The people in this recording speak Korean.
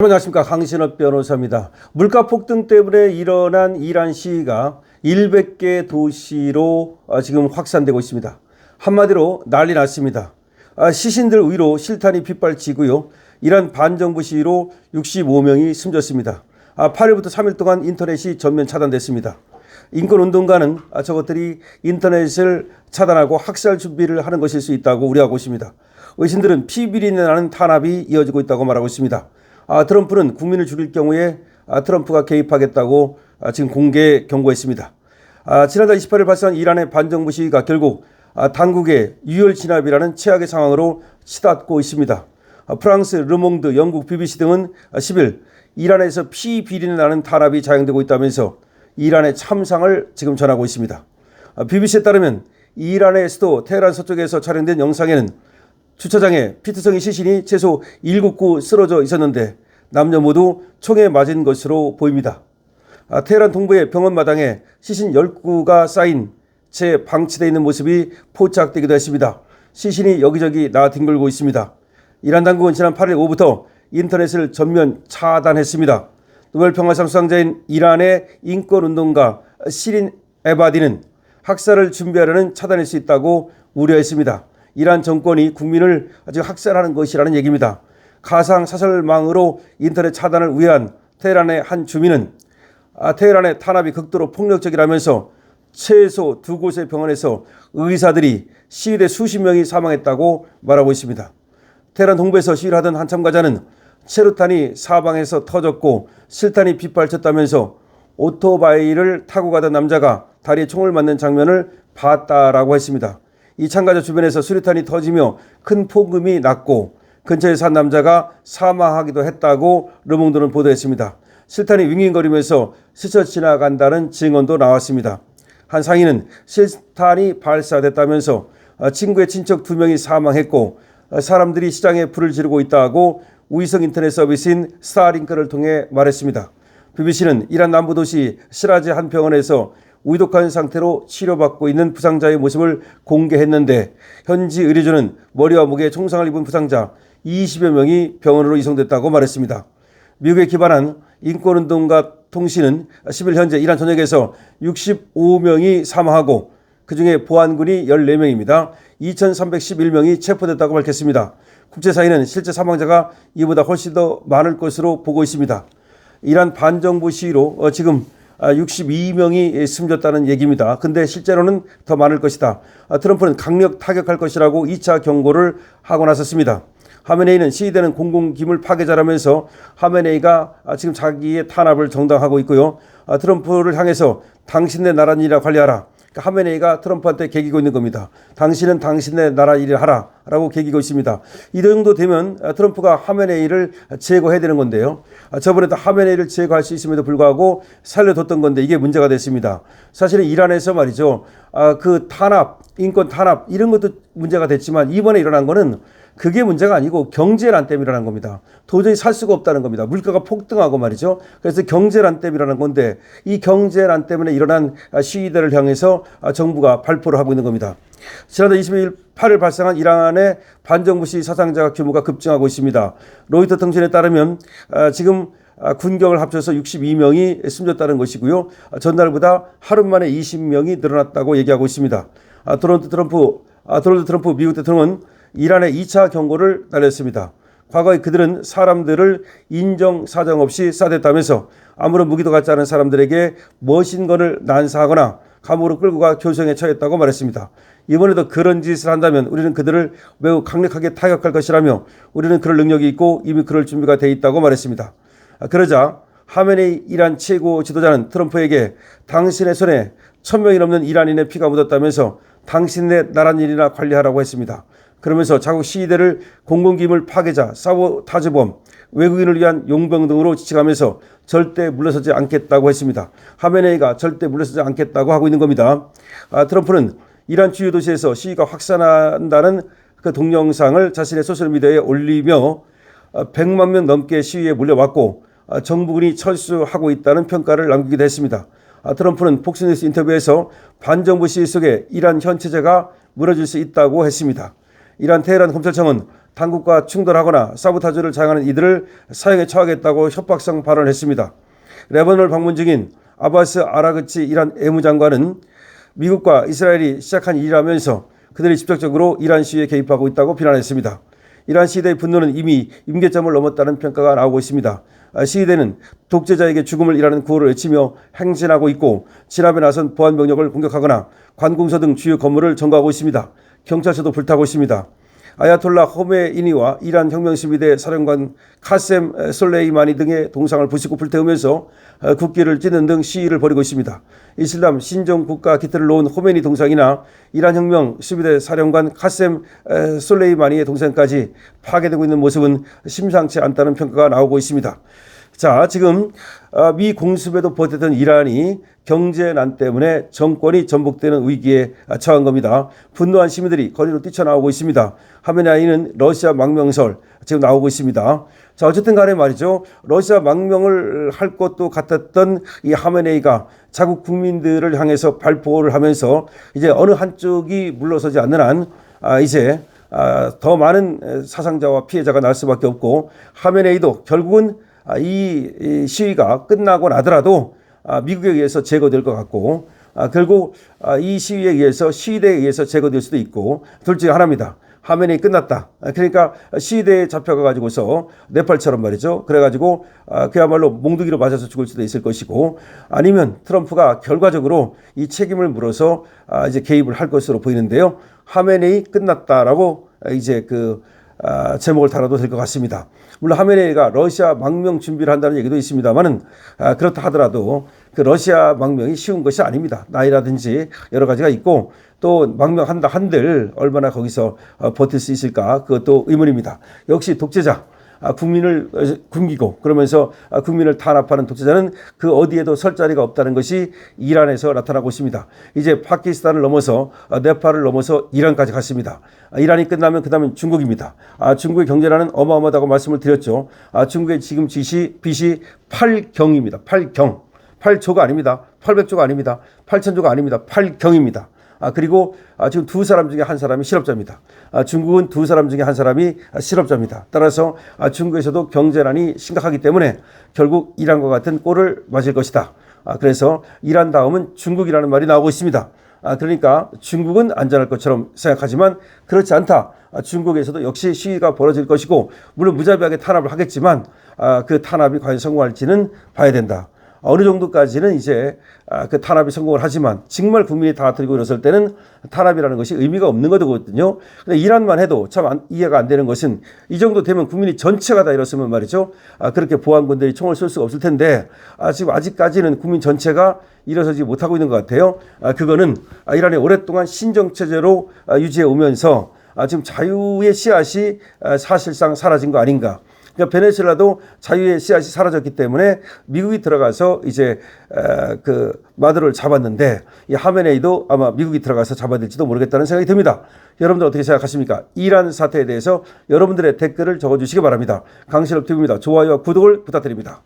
안녕하십니까. 강신업 변호사입니다. 물가 폭등 때문에 일어난 이란 시위가 100개 도시로 지금 확산되고 있습니다. 한마디로 난리 났습니다. 시신들 위로 실탄이 빗발치고요. 이란 반정부 시위로 65명이 숨졌습니다. 8일부터 3일 동안 인터넷이 전면 차단됐습니다. 인권운동가는 저것들이 인터넷을 차단하고 학살 준비를 하는 것일 수 있다고 우려하고 있습니다. 의신들은 피비린내 나는 탄압이 이어지고 있다고 말하고 있습니다. 트럼프는 국민을 죽일 경우에 트럼프가 개입하겠다고 지금 공개 경고했습니다. 지난달 28일 발생한 이란의 반정부 시위가 결국 당국의 유혈 진압이라는 최악의 상황으로 치닫고 있습니다. 프랑스 르몽드, 영국 BBC 등은 10일 이란에서 피 비린내 나는 탄압이 자행되고 있다면서 이란의 참상을 지금 전하고 있습니다. BBC에 따르면 이란의 수도 테헤란 서쪽에서 촬영된 영상에는 주차장에 피트성이 시신이 최소 7구 쓰러져 있었는데 남녀 모두 총에 맞은 것으로 보입니다. 테헤란 동부의 병원 마당에 시신 10구가 쌓인 채 방치되어 있는 모습이 포착되기도 했습니다. 시신이 여기저기 나뒹굴고 있습니다. 이란 당국은 지난 8일 오후부터 인터넷을 전면 차단했습니다. 노벨 평화상 수상자인 이란의 인권운동가 시린 에바디는 학살을 준비하려는 차단일 수 있다고 우려했습니다. 이란 정권이 국민을 아주 학살하는 것이라는 얘기입니다. 가상 사설망으로 인터넷 차단을 위한 테헤란의 한 주민은 테헤란의 탄압이 극도로 폭력적이라면서 최소 2곳의 병원에서 의사들이 시위대 수십 명이 사망했다고 말하고 있습니다. 테헤란 동부에서 시위를 하던 한 참가자는 체류탄이 사방에서 터졌고 실탄이 빗발쳤다면서 오토바이를 타고 가던 남자가 다리에 총을 맞는 장면을 봤다라고 했습니다. 이 참가자 주변에서 수류탄이 터지며 큰 폭음이 났고 근처에 산 남자가 사망하기도 했다고 르몽드는 보도했습니다. 실탄이 윙윙거리면서 스쳐 지나간다는 증언도 나왔습니다. 한 상인은 실탄이 발사됐다면서 친구의 친척 2명이 사망했고 사람들이 시장에 불을 지르고 있다고 위성 인터넷 서비스인 스타링크를 통해 말했습니다. BBC는 이란 남부 도시 시라즈 한 병원에서 위독한 상태로 치료받고 있는 부상자의 모습을 공개했는데 현지 의료진은 머리와 목에 총상을 입은 부상자 20여 명이 병원으로 이송됐다고 말했습니다. 미국에 기반한 인권운동가 통신은 10일 현재 이란 전역에서 65명이 사망하고 그중에 보안군이 14명입니다. 2,311명이 체포됐다고 밝혔습니다. 국제사회는 실제 사망자가 이보다 훨씬 더 많을 것으로 보고 있습니다. 이란 반정부 시위로 지금 62명이 숨졌다는 얘기입니다. 근데 실제로는 더 많을 것이다. 트럼프는 강력 타격할 것이라고 2차 경고를 하고 나섰습니다. 하메네이는 시위대는 공공기물 파괴자라면서 하메네이가 지금 자기의 탄압을 정당화하고 있고요. 트럼프를 향해서 당신네 나라 일이라 관리하라. 하메네이가 트럼프한테 개기고 있는 겁니다. 당신은 당신네 나라 일을 하라 라고 개기고 있습니다. 이 정도 되면 트럼프가 하메네이를 제거해야 되는 건데요. 저번에도 하메네이를 제거할 수 있음에도 불구하고 살려뒀던 건데 이게 문제가 됐습니다. 사실은 이란에서 말이죠. 그 탄압, 인권 탄압 이런 것도 문제가 됐지만 이번에 일어난 거는 그게 문제가 아니고 경제난 때문에 일어난 겁니다. 도저히 살 수가 없다는 겁니다. 물가가 폭등하고 말이죠. 그래서 경제난 때문에 일어난 건데 이 경제난 때문에 일어난 시위대를 향해서 정부가 발표를 하고 있는 겁니다. 지난달 22일 8일 발생한 이란의 반정부 시위 사상자 규모가 급증하고 있습니다. 로이터 통신에 따르면 지금 군경을 합쳐서 62명이 숨졌다는 것이고요. 전날보다 하루 만에 20명이 늘어났다고 얘기하고 있습니다. 도널드 트럼프 미국 대통령은 이란의 2차 경고를 날렸습니다. 과거에 그들은 사람들을 인정사정 없이 쏴댔다면서 아무런 무기도 갖지 않은 사람들에게 머신건을 난사하거나 감옥으로 끌고 가 교정에 처했다고 말했습니다. 이번에도 그런 짓을 한다면 우리는 그들을 매우 강력하게 타격할 것이라며 우리는 그럴 능력이 있고 이미 그럴 준비가 돼 있다고 말했습니다. 그러자 하메네이 이란 최고 지도자는 트럼프에게 당신의 손에 1,000명이 넘는 이란인의 피가 묻었다면서 당신의 나라 일이나 관리하라고 했습니다. 그러면서 자국 시위대를 공공기물 파괴자, 사보타주범, 외국인을 위한 용병 등으로 지칭하면서 절대 물러서지 않겠다고 했습니다. 하메네이가 절대 물러서지 않겠다고 하고 있는 겁니다. 트럼프는 이란 주요 도시에서 시위가 확산한다는 그 동영상을 자신의 소셜미디어에 올리며 100만 명 넘게 시위에 몰려왔고 정부군이 철수하고 있다는 평가를 남기기도 했습니다. 트럼프는 폭스뉴스 인터뷰에서 반정부 시위 속에 이란 현체제가 무너질 수 있다고 했습니다. 이란 테헤란 검찰청은 당국과 충돌하거나 사보타주를 자행하는 이들을 사형에 처하겠다고 협박성 발언을 했습니다. 레바논을 방문 중인 아바스 아라그치 이란 외무장관은 미국과 이스라엘이 시작한 일이라면서 그들이 직접적으로 이란 시위에 개입하고 있다고 비난했습니다. 이란 시위대의 분노는 이미 임계점을 넘었다는 평가가 나오고 있습니다. 시위대는 독재자에게 죽음을 이라는 구호를 외치며 행진하고 있고 진압에 나선 보안병력을 공격하거나 관공서 등 주요 건물을 점거하고 있습니다. 경찰서도 불타고 있습니다. 아야톨라 호메이니와 이란 혁명시위대 사령관 카셈 솔레이마니 등의 동상을 부수고 불태우면서 국기를 찢는 등 시위를 벌이고 있습니다. 이슬람 신종국가 기틀을 놓은 호메니 동상이나 이란 혁명시위대 사령관 카셈 솔레이마니의 동상까지 파괴되고 있는 모습은 심상치 않다는 평가가 나오고 있습니다. 자, 지금 미 공습에도 버텼던 이란이 경제난 때문에 정권이 전복되는 위기에 처한 겁니다. 분노한 시민들이 거리로 뛰쳐나오고 있습니다. 하메네이는 러시아 망명설 지금 나오고 있습니다. 자, 어쨌든 간에 말이죠. 러시아 망명을 할 것도 같았던 이 하메네이가 자국 국민들을 향해서 발포를 하면서 이제 어느 한쪽이 물러서지 않는 한 이제 더 많은 사상자와 피해자가 날 수밖에 없고 하메네이도 결국은 이 시위가 끝나고 나더라도 미국에 의해서 제거될 것 같고 결국 이 시위에 의해서 시위대에 의해서 제거될 수도 있고 둘 중에 하나입니다. 하메네이 끝났다. 그러니까 시위대에 잡혀가 가지고서 네팔처럼 말이죠. 그래가지고 그야말로 몽둥이로 맞아서 죽을 수도 있을 것이고 아니면 트럼프가 결과적으로 이 책임을 물어서 이제 개입을 할 것으로 보이는데요. 하메네이 끝났다라고 이제 제목을 달아도 될 것 같습니다. 물론 하메네이가 러시아 망명 준비를 한다는 얘기도 있습니다만은 그렇다 하더라도 그 러시아 망명이 쉬운 것이 아닙니다. 나이라든지 여러 가지가 있고 또 망명한다 한들 얼마나 거기서 버틸 수 있을까 그것도 의문입니다. 역시 독재자 국민을 굶기고 그러면서 국민을 탄압하는 독재자는 그 어디에도 설 자리가 없다는 것이 이란에서 나타나고 있습니다. 이제 파키스탄을 넘어서 네팔을 넘어서 이란까지 갔습니다. 이란이 끝나면 그 다음은 중국입니다. 중국의 경제난은 어마어마하다고 말씀을 드렸죠. 중국의 지금 빚이 8경입니다. 8경. 8조가 아닙니다. 800조가 아닙니다. 8천조가 아닙니다. 8경입니다. 그리고 지금 두 사람 중에 한 사람이 실업자입니다. 중국은 두 사람 중에 한 사람이 실업자입니다. 따라서 중국에서도 경제난이 심각하기 때문에 결국 이란과 같은 꼴을 맞을 것이다. 그래서 이란 다음은 중국이라는 말이 나오고 있습니다. 그러니까 중국은 안전할 것처럼 생각하지만 그렇지 않다. 중국에서도 역시 시위가 벌어질 것이고 물론 무자비하게 탄압을 하겠지만 그 탄압이 과연 성공할지는 봐야 된다. 어느 정도까지는 이제 그 탄압이 성공을 하지만 정말 국민이 다 들고 일어설 때는 탄압이라는 것이 의미가 없는 거거든요. 근데 이란만 해도 참 이해가 안 되는 것은 이 정도 되면 국민이 전체가 다 일었으면 말이죠. 그렇게 보안군들이 총을 쏠 수가 없을 텐데 지금 아직까지는 국민 전체가 일어서지 못하고 있는 것 같아요. 그거는 이란이 오랫동안 신정체제로 유지해 오면서 지금 자유의 씨앗이 사실상 사라진 거 아닌가. 그러니까 베네수엘라도 자유의 씨앗이 사라졌기 때문에 미국이 들어가서 이제 마두로를 잡았는데 이 하메네이도 아마 미국이 들어가서 잡아야 될지도 모르겠다는 생각이 듭니다. 여러분들 어떻게 생각하십니까? 이란 사태에 대해서 여러분들의 댓글을 적어주시기 바랍니다. 강신업 TV입니다. 좋아요와 구독을 부탁드립니다.